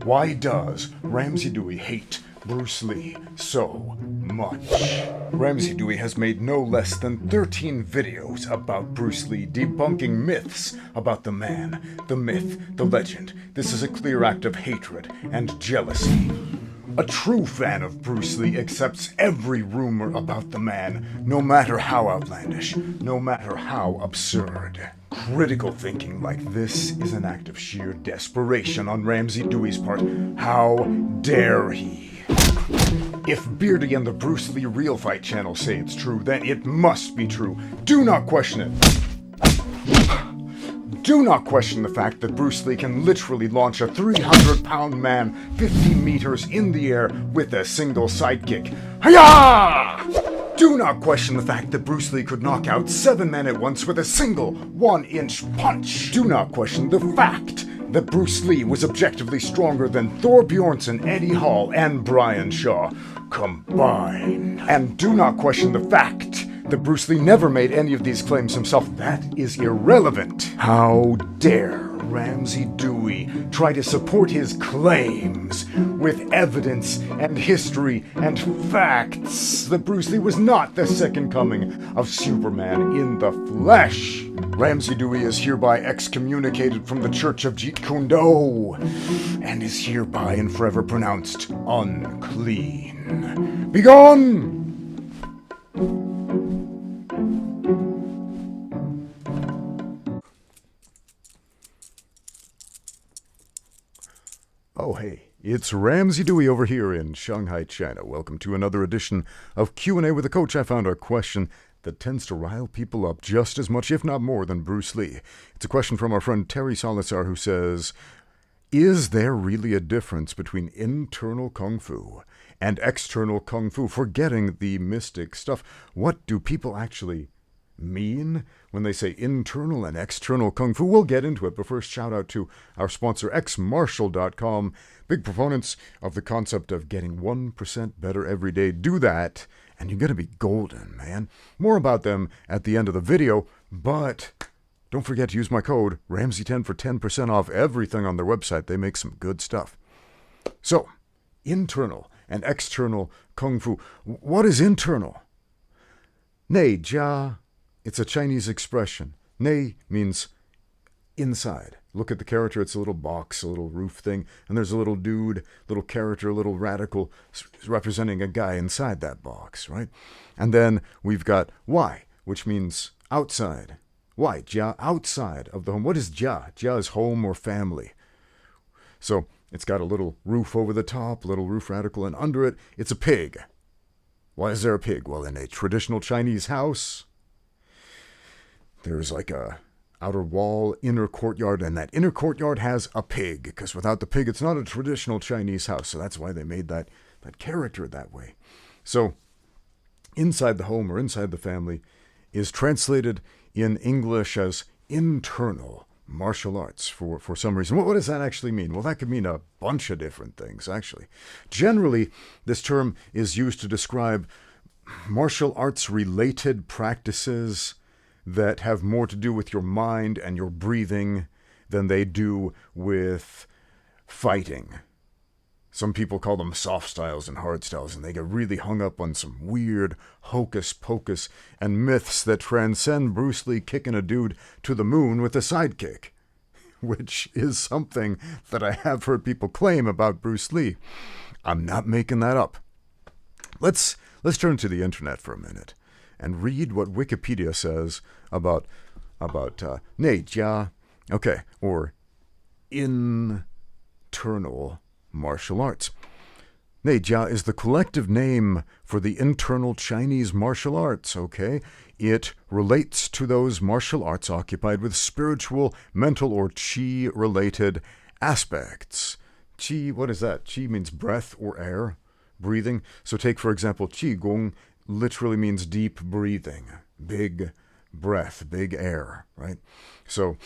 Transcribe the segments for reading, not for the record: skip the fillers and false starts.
Why does Ramsey Dewey hate Bruce Lee so much? Ramsey Dewey has made no less than 13 videos about Bruce Lee, debunking myths about the man, the myth, the legend. This is a clear act of hatred and jealousy. A true fan of Bruce Lee accepts every rumor about the man, no matter how outlandish, no matter how absurd. Critical thinking like this is an act of sheer desperation on Ramsey Dewey's part. How dare he? If Beardy and the Bruce Lee Real Fight channel say it's true, then it must be true. Do not question it. Do not question the fact that Bruce Lee can literally launch a 300-pound man 50 meters in the air with a single sidekick. Hiya! Do not question the fact that Bruce Lee could knock out 7 men at once with a single 1-inch punch. Do not question the fact that Bruce Lee was objectively stronger than Thor Bjornsson, Eddie Hall, and Brian Shaw combined. And do not question the fact that Bruce Lee never made any of these claims himself. That is irrelevant. How dare Ramsey Dewey try to support his claims with evidence and history and facts that Bruce Lee was not the second coming of Superman in the flesh. Ramsey Dewey is hereby excommunicated from the Church of Jeet and is hereby and forever pronounced unclean. Begone! Oh, hey, it's Ramsey Dewey over here in Shanghai, China. Welcome to another edition of Q&A with a Coach. I found a question that tends to rile people up just as much, if not more, than Bruce Lee. It's a question from our friend Terry Salazar, who says, is there really a difference between internal kung fu and external kung fu? Forgetting the mystic stuff, what do people actually mean when they say internal and external kung fu? We'll get into it, but first shout out to our sponsor xmartial.com, big proponents of the concept of getting 1% better every day. Do that and you're gonna be golden, man. More about them at the end of the video, but don't forget to use my code Ramsey10 for 10% off everything on their website. They make some good stuff. So, internal and external kung fu. What is internal? Nei jia. It's a Chinese expression. Nei means inside. Look at the character. It's a little box, a little roof thing. And there's a little dude, little character, a little radical representing a guy inside that box, right? And then we've got Wai, which means outside. Wai, jia, outside of the home. What is jia? Jia is home or family. So it's got a little roof over the top, a little roof radical, and under it, it's a pig. Why is there a pig? Well, in a traditional Chinese house, there's like a outer wall, inner courtyard, and that inner courtyard has a pig, because without the pig, it's not a traditional Chinese house. So that's why they made that character that way. So inside the home or inside the family is translated in English as internal martial arts for some reason. What does that actually mean? Well, that could mean a bunch of different things, actually. Generally, this term is used to describe martial arts-related practices that have more to do with your mind and your breathing than they do with fighting. Some people call them soft styles and hard styles, and they get really hung up on some weird hocus pocus and myths that transcend Bruce Lee kicking a dude to the moon with a sidekick, which is something that I have heard people claim about Bruce Lee. I'm not making that up. Let's turn to the internet for a minute and read what Wikipedia says about nei jia, okay, or internal martial arts. Nei jia is the collective name for the internal Chinese martial arts, okay? It relates to those martial arts occupied with spiritual, mental, or qi-related aspects. Qi, what is that? Qi means breath or air, breathing. So take, for example, Qigong literally means deep breathing, big breath, big air, right? So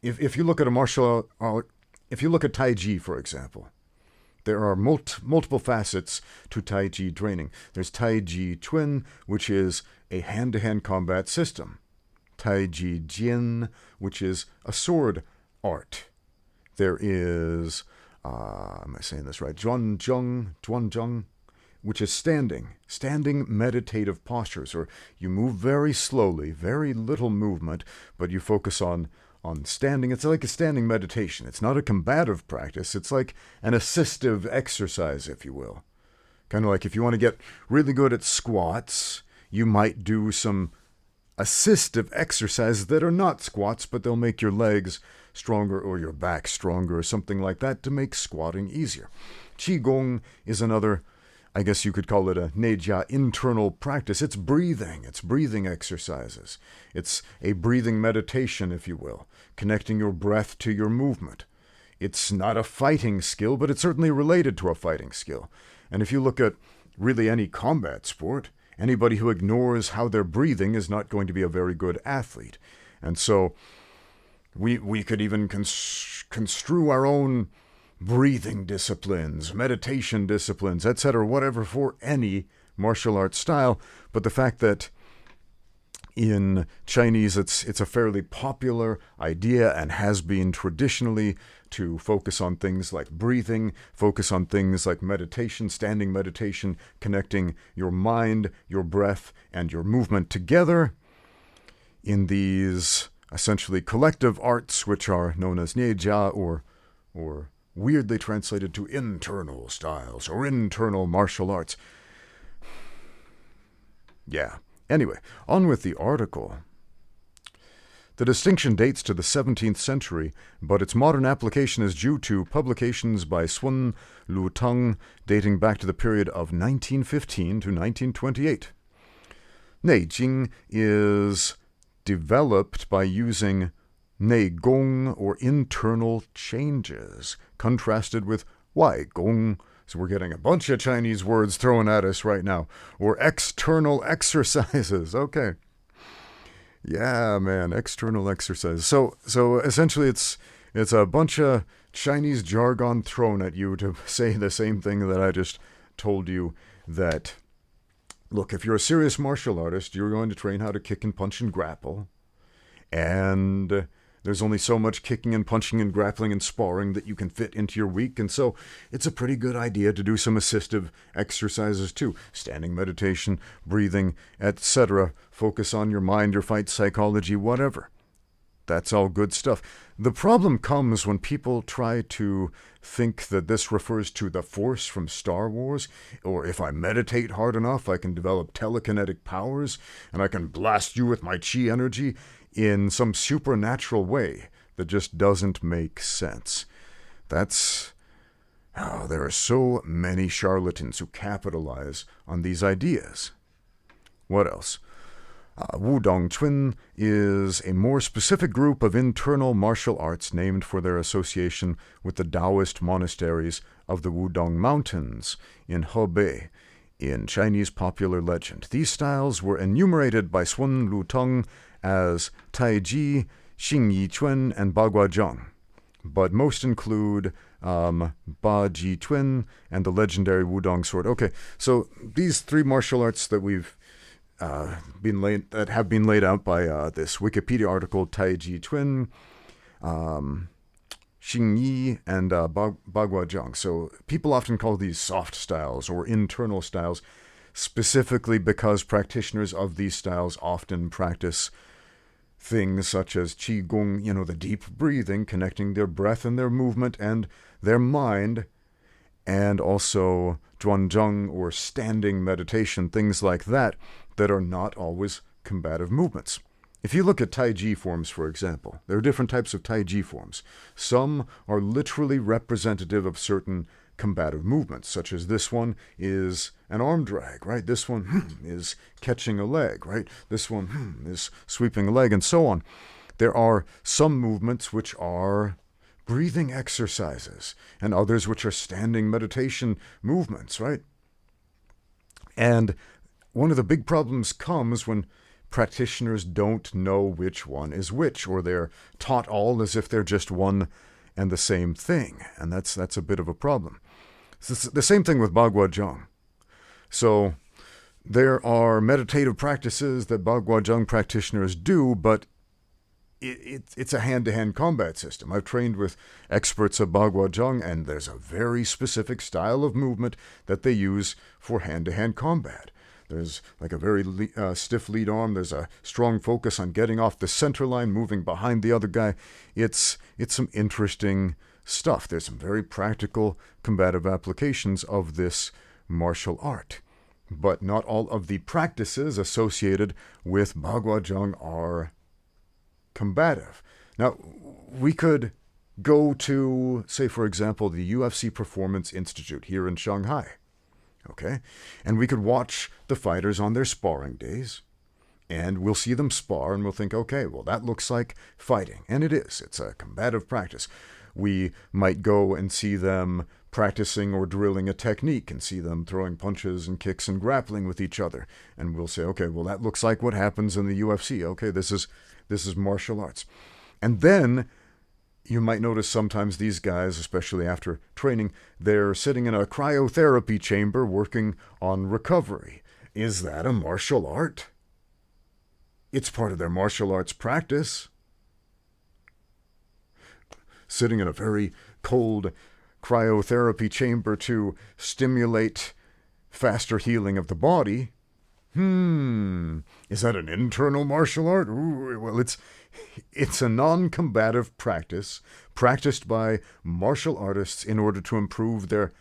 if you look at a martial art, if you look at Tai Chi, for example, there are multiple facets to Tai Chi training. There's Tai Chi Chuan, which is a hand-to-hand combat system. Tai Chi Jin, which is a sword art. There is, am I saying this right? Zhuang, which is standing meditative postures, or you move very slowly, very little movement, but you focus on standing. It's like a standing meditation. It's not a combative practice. It's like an assistive exercise, if you will. Kind of like if you want to get really good at squats, you might do some assistive exercises that are not squats, but they'll make your legs stronger or your back stronger or something like that to make squatting easier. Qigong is another, I guess you could call it a neijia internal practice. It's breathing exercises. It's a breathing meditation, if you will, connecting your breath to your movement. It's not a fighting skill, but it's certainly related to a fighting skill. And if you look at really any combat sport, anybody who ignores how they're breathing is not going to be a very good athlete. And so we could even construe our own breathing disciplines, meditation disciplines, etc., whatever, for any martial arts style. But the fact that in Chinese it's a fairly popular idea and has been traditionally to focus on things like breathing, focus on things like meditation, standing meditation, connecting your mind, your breath, and your movement together in these essentially collective arts, which are known as neijia, or weirdly translated to internal styles or internal martial arts. Yeah. Anyway, on with the article. The distinction dates to the 17th century, but its modern application is due to publications by Sun Lutang dating back to the period of 1915 to 1928. Neijing is developed by using neigong, or internal changes, contrasted with waigong. So we're getting a bunch of Chinese words thrown at us right now. Or external exercises. Okay. Yeah, man, external exercises. So essentially it's a bunch of Chinese jargon thrown at you to say the same thing that I just told you, that, look, if you're a serious martial artist, you're going to train how to kick and punch and grapple. And there's only so much kicking and punching and grappling and sparring that you can fit into your week, and so it's a pretty good idea to do some assistive exercises too. Standing meditation, breathing, etc. Focus on your mind, your fight psychology, whatever. That's all good stuff. The problem comes when people try to think that this refers to the Force from Star Wars, or if I meditate hard enough, I can develop telekinetic powers, and I can blast you with my chi energy in some supernatural way that just doesn't make sense. There are so many charlatans who capitalize on these ideas. What else? Wudong Chun is a more specific group of internal martial arts named for their association with the Taoist monasteries of the Wudong Mountains in Hebei in Chinese popular legend. These styles were enumerated by Sun Lutang as Taiji, Xingyi Chun, and Bagua Zhang, but most include Ba Ji Chun and the legendary Wudong sword. Okay, so these three martial arts that have been laid out by this Wikipedia article: Taiji Chun, Xingyi, and Bagua Zhang. So people often call these soft styles or internal styles, specifically because practitioners of these styles often practice things such as Qigong, the deep breathing, connecting their breath and their movement and their mind, and also Zhuang, or standing meditation, things like that are not always combative movements. If you look at Taiji forms, for example, there are different types of Taiji forms. Some are literally representative of certain combative movements, such as this one is an arm drag, right? This one is catching a leg, right? This one is sweeping a leg, and so on. There are some movements which are breathing exercises, and others which are standing meditation movements, right? And one of the big problems comes when practitioners don't know which one is which, or they're taught all as if they're just one and the same thing, and that's a bit of a problem. It's the same thing with Bagua Zhang. So there are meditative practices that Bagua Zhang practitioners do, but it's a hand-to-hand combat system. I've trained with experts of Bagua and there's a very specific style of movement that they use for hand-to-hand combat. There's like a very stiff lead arm. There's a strong focus on getting off the center line, moving behind the other guy. It's some interesting stuff. There's some very practical combative applications of this martial art. But not all of the practices associated with Bagua are combative. Now, we could go to, say, for example, the UFC Performance Institute here in Shanghai, okay? And we could watch the fighters on their sparring days, and we'll see them spar, and we'll think, okay, well, that looks like fighting. And it is. It's a combative practice. We might go and see them practicing or drilling a technique and see them throwing punches and kicks and grappling with each other. And we'll say, okay, well, that looks like what happens in the UFC. Okay, this is martial arts. And then you might notice sometimes these guys, especially after training, they're sitting in a cryotherapy chamber working on recovery. Is that a martial art? It's part of their martial arts practice. Sitting in a very cold cryotherapy chamber to stimulate faster healing of the body. Is that an internal martial art? Ooh, well, it's a non-combative practice practiced by martial artists in order to improve their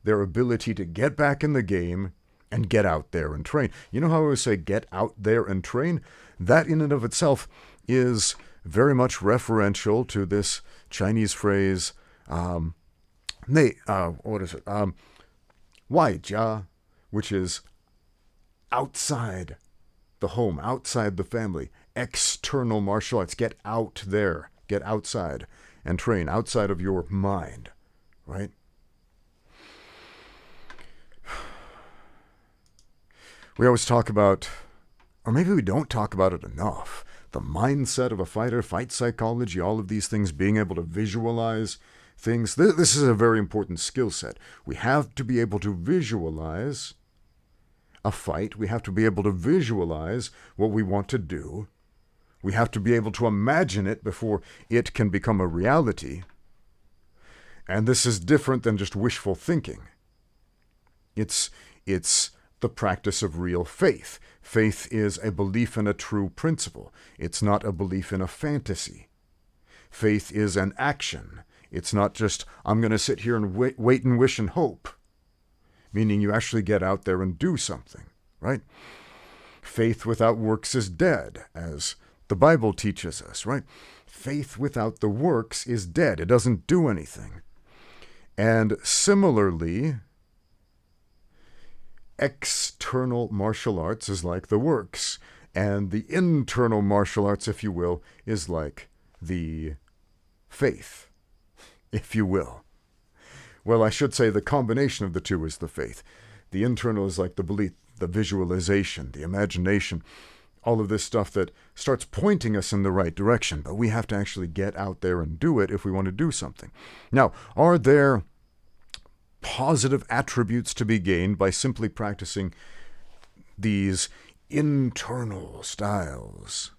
ability to get back in the game and get out there and train. You know how I always say get out there and train? That in and of itself is very much referential to this Chinese phrase, what is it? Wai jia, which is outside the home, outside the family, external martial arts. Get out there, get outside and train outside of your mind, right? We always talk about, or maybe we don't talk about it enough, the mindset of a fighter, fight psychology, all of these things, being able to visualize things. This is a very important skill set. We have to be able to visualize a fight. We have to be able to visualize what we want to do. We have to be able to imagine it before it can become a reality. And this is different than just wishful thinking. It's the practice of real faith. Faith is a belief in a true principle. It's not a belief in a fantasy. Faith is an action. It's not just, I'm going to sit here and wait and wish and hope. Meaning you actually get out there and do something, right? Faith without works is dead, as the Bible teaches us, right? Faith without the works is dead. It doesn't do anything. And similarly, external martial arts is like the works, and the internal martial arts, if you will, is like the faith, if you will. Well, I should say the combination of the two is the faith. The internal is like the belief, the visualization, the imagination, all of this stuff that starts pointing us in the right direction, but we have to actually get out there and do it if we want to do something. Now, are there positive attributes to be gained by simply practicing these internal styles,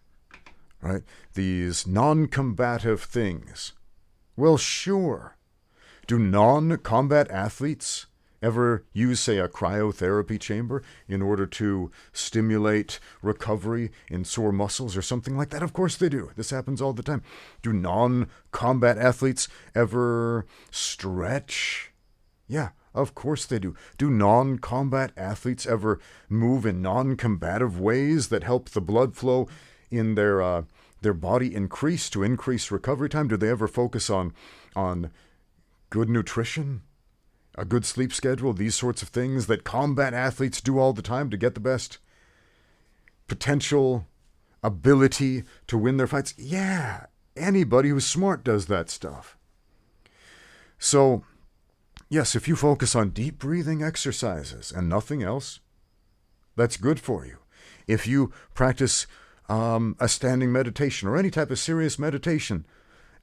right? These non-combative things? Well, sure. Do non-combat athletes ever use, say, a cryotherapy chamber in order to stimulate recovery in sore muscles or something like that? Of course they do. This happens all the time. Do non-combat athletes ever stretch? Yeah, of course they do. Do non-combat athletes ever move in non-combative ways that help the blood flow in their body increase to increase recovery time? Do they ever focus on good nutrition, a good sleep schedule, these sorts of things that combat athletes do all the time to get the best potential ability to win their fights? Yeah, anybody who's smart does that stuff. So, yes, if you focus on deep breathing exercises and nothing else, that's good for you. If you practice a standing meditation or any type of serious meditation,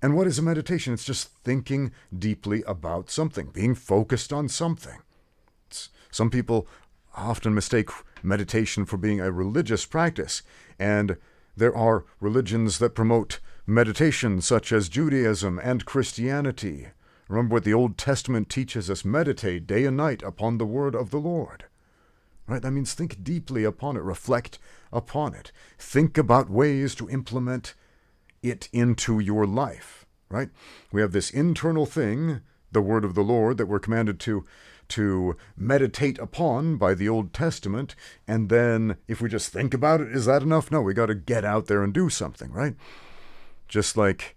and what is a meditation? It's just thinking deeply about something, being focused on something. Some people often mistake meditation for being a religious practice, and there are religions that promote meditations such as Judaism and Christianity. Remember what the Old Testament teaches us: meditate day and night upon the word of the Lord. Right? That means think deeply upon it, reflect upon it. Think about ways to implement it into your life. Right? We have this internal thing, the word of the Lord, that we're commanded to meditate upon by the Old Testament, and then if we just think about it, is that enough? No, we got to get out there and do something, right? Just like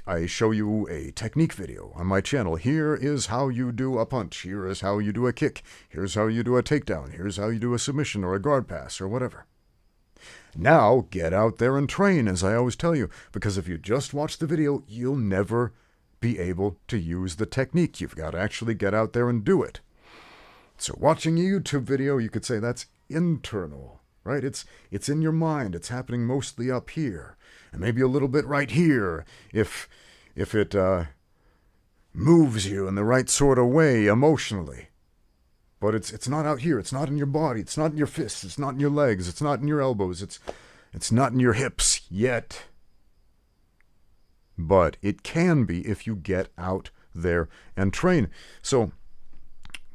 I show you a technique video on my channel. Here is how you do a punch. Here is how you do a kick. Here's how you do a takedown. Here's how you do a submission or a guard pass or whatever. Now, get out there and train, as I always tell you, because if you just watch the video, you'll never be able to use the technique. You've got to actually get out there and do it. So watching a YouTube video, you could say that's internal, right? It's in your mind. It's happening mostly up here, and maybe a little bit right here if it moves you in the right sort of way emotionally. But it's not out here. It's not in your body. It's not in your fists. It's not in your legs. It's not in your elbows. It's not in your hips yet. But it can be if you get out there and train. So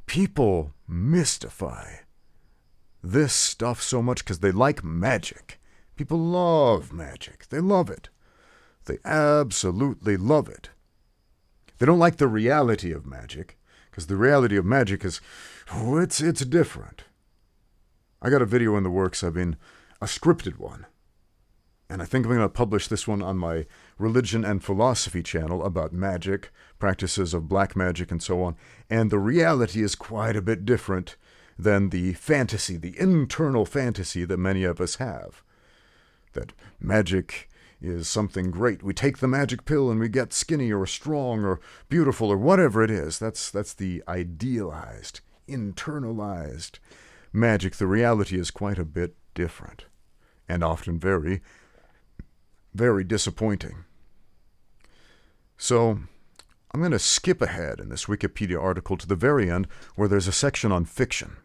people mystify this stuff so much because they like magic. People love magic. They love it. They absolutely love it. They don't like the reality of magic, because the reality of magic is, it's different. I got a video in the works. A scripted one. And I think I'm going to publish this one on my religion and philosophy channel about magic, practices of black magic, and so on. And the reality is quite a bit different than the fantasy, the internal fantasy that many of us have. That magic is something great. We take the magic pill and we get skinny or strong or beautiful or whatever it is. That's the idealized, internalized magic. The reality is quite a bit different, and often very, very disappointing. So I'm going to skip ahead in this Wikipedia article to the very end, where there's a section on fiction,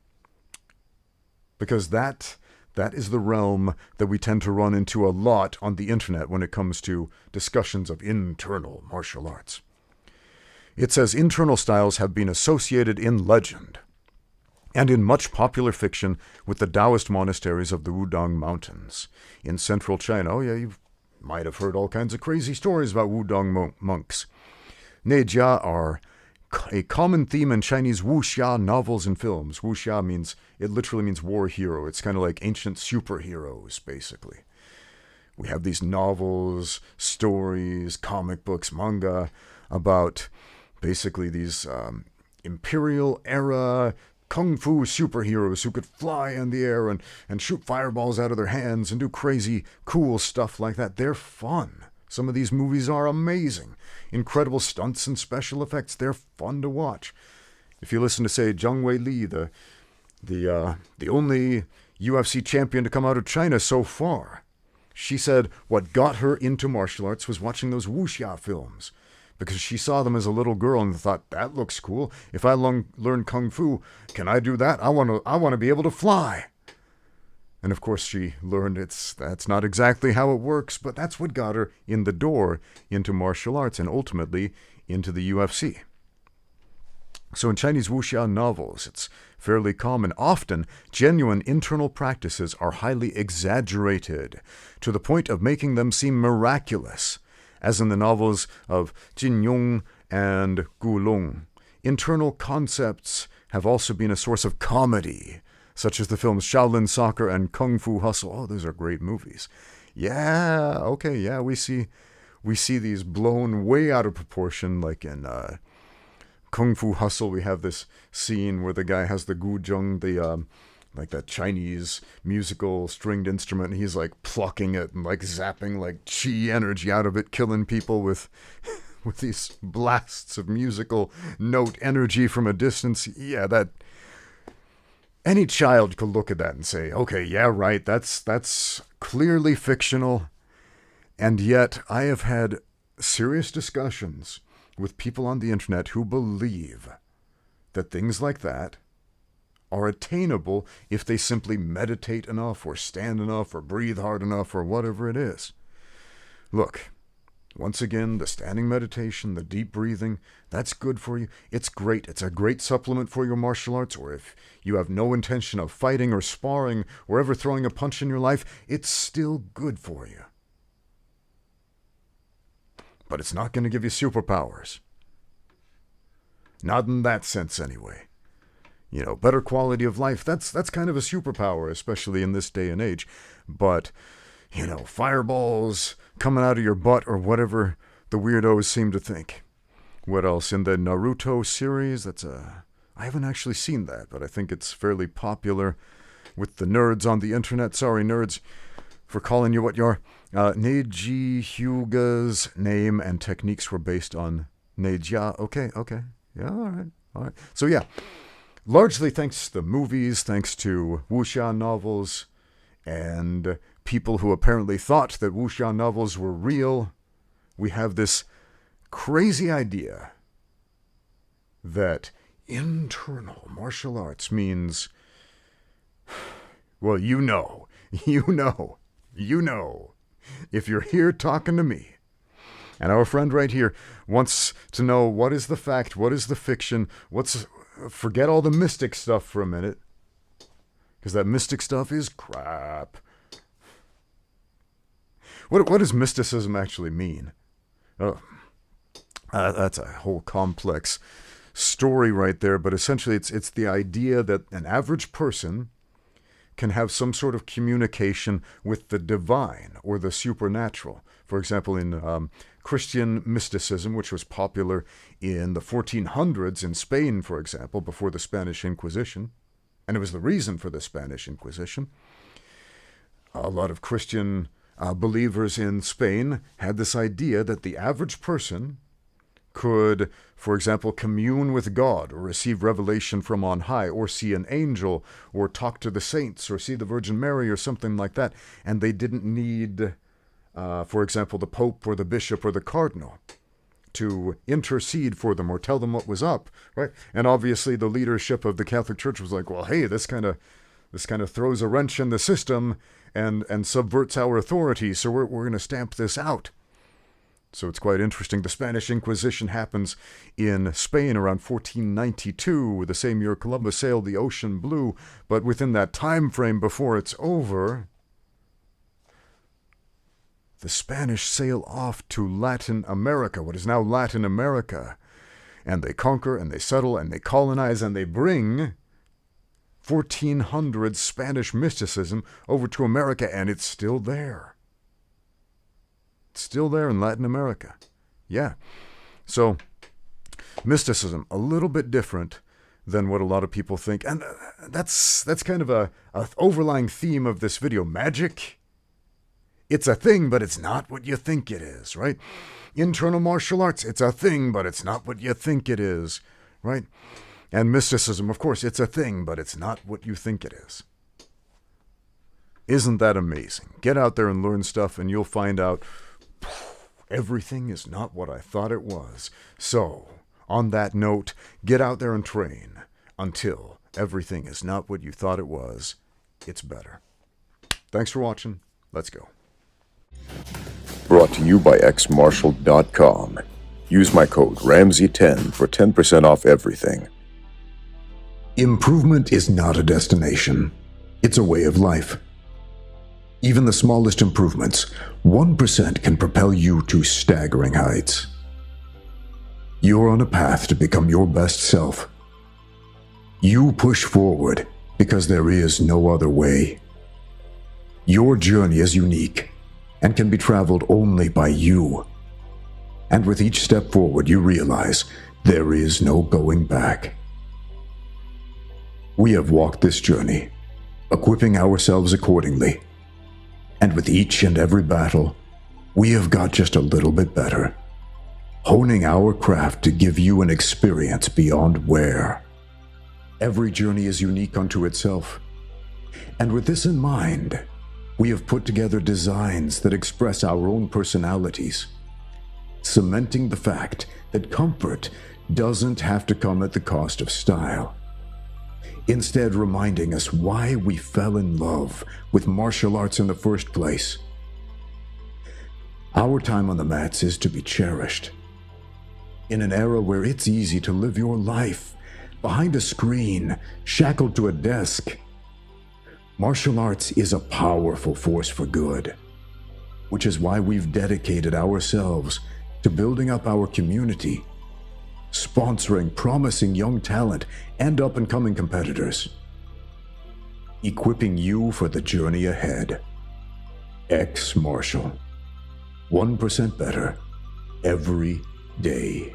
because that is the realm that we tend to run into a lot on the internet when it comes to discussions of internal martial arts. It says internal styles have been associated in legend and in much popular fiction with the Taoist monasteries of the Wudang Mountains in central China. Oh yeah, you might have heard all kinds of crazy stories about Wudang monks. Nejia are a common theme in Chinese wuxia novels and films. Wuxia literally means war hero. It's kind of like ancient superheroes, basically. We have these novels, stories, comic books, manga about basically these imperial era kung fu superheroes who could fly in the air and shoot fireballs out of their hands and do crazy, cool stuff like that. They're fun. Some of these movies are amazing. Incredible stunts and special effects. They're fun to watch. If you listen to, say, Zhang Weili, the only UFC champion to come out of China so far, she said what got her into martial arts was watching those wuxia films, because she saw them as a little girl and thought, that looks cool. If I learn kung fu, can I do that? I want to be able to fly. And of course she learned that's not exactly how it works, but that's what got her in the door into martial arts and ultimately into the UFC. So in Chinese wuxia novels, it's fairly common. Often, genuine internal practices are highly exaggerated to the point of making them seem miraculous, as in the novels of Jin Yong and Gu Long. Internal concepts have also been a source of comedy, such as the films Shaolin Soccer and Kung Fu Hustle. Oh, those are great movies. Yeah, okay, yeah, we see these blown way out of proportion, like in Kung Fu Hustle. We have this scene where the guy has the guzheng, like that Chinese musical stringed instrument, and he's like plucking it and like zapping like chi energy out of it, killing people with these blasts of musical note energy from a distance. Yeah, that any child could look at that and say, okay, yeah, right, that's clearly fictional. And yet I have had serious discussions with people on the internet who believe that things like that are attainable if they simply meditate enough or stand enough or breathe hard enough or whatever it is. Look, Once again, the standing meditation, the deep breathing, that's good for you. It's great. It's a great supplement for your martial arts, or if you have no intention of fighting or sparring or ever throwing a punch in your life, it's still good for you. But it's not going to give you superpowers. Not in that sense, anyway. Better quality of life, that's kind of a superpower, especially in this day and age. But, fireballs coming out of your butt or whatever the weirdos seem to think. What else? In the Naruto series, I haven't actually seen that, but I think it's fairly popular with the nerds on the internet. Sorry, nerds, for calling you what you are. Neji Hyuga's name and techniques were based on Neja. Okay. Yeah, all right. So yeah, largely thanks to the movies, thanks to wuxia novels, and people who apparently thought that wuxia novels were real, we have this crazy idea that internal martial arts means, well, you know, if you're here talking to me, and our friend right here wants to know what is the fact, what is the fiction, forget all the mystic stuff for a minute, because that mystic stuff is crap. What does mysticism actually mean? Oh, that's a whole complex story right there, but essentially it's the idea that an average person can have some sort of communication with the divine or the supernatural. For example, in Christian mysticism, which was popular in the 1400s in Spain, for example, before the Spanish Inquisition, and it was the reason for the Spanish Inquisition, a lot of Christian believers in Spain had this idea that the average person could, for example, commune with God or receive revelation from on high or see an angel or talk to the saints or see the Virgin Mary or something like that. And they didn't need, for example, the Pope or the Bishop or the Cardinal to intercede for them or tell them what was up, right? And obviously the leadership of the Catholic Church was like, well, hey, this kind of throws a wrench in the system and subverts our authority, so we're going to stamp this out. So it's quite interesting. The Spanish Inquisition happens in Spain around 1492, the same year Columbus sailed the ocean blue. But within that time frame before it's over, the Spanish sail off to Latin America, what is now Latin America. And they conquer and they settle and they colonize and they bring 1400 Spanish mysticism over to America, and it's still there. Still there in Latin America. Yeah. So, mysticism, a little bit different than what a lot of people think. And that's kind of a overlying theme of this video. Magic, it's a thing, but it's not what you think it is, right? Internal martial arts, it's a thing, but it's not what you think it is, right? And mysticism, of course, it's a thing, but it's not what you think it is. Isn't that amazing? Get out there and learn stuff, and you'll find out everything is not what I thought it was. So, on that note, get out there and train until everything is not what you thought it was. It's better. Thanks for watching. Let's go. Brought to you by xmartial.com. Use my code Ramsey10 for 10% off everything. Improvement is not a destination. It's a way of life. Even the smallest improvements, 1% can propel you to staggering heights. You're on a path to become your best self. You push forward because there is no other way. Your journey is unique and can be traveled only by you. And with each step forward, you realize there is no going back. We have walked this journey, equipping ourselves accordingly. And with each and every battle, we have got just a little bit better, honing our craft to give you an experience beyond wear. Every journey is unique unto itself. And with this in mind, we have put together designs that express our own personalities, cementing the fact that comfort doesn't have to come at the cost of style. Instead, reminding us why we fell in love with martial arts in the first place. Our time on the mats is to be cherished. In an era where it's easy to live your life behind a screen, shackled to a desk, martial arts is a powerful force for good, which is why we've dedicated ourselves to building up our community, sponsoring promising young talent and up-and-coming competitors, equipping you for the journey ahead. X Martial. 1% better every day.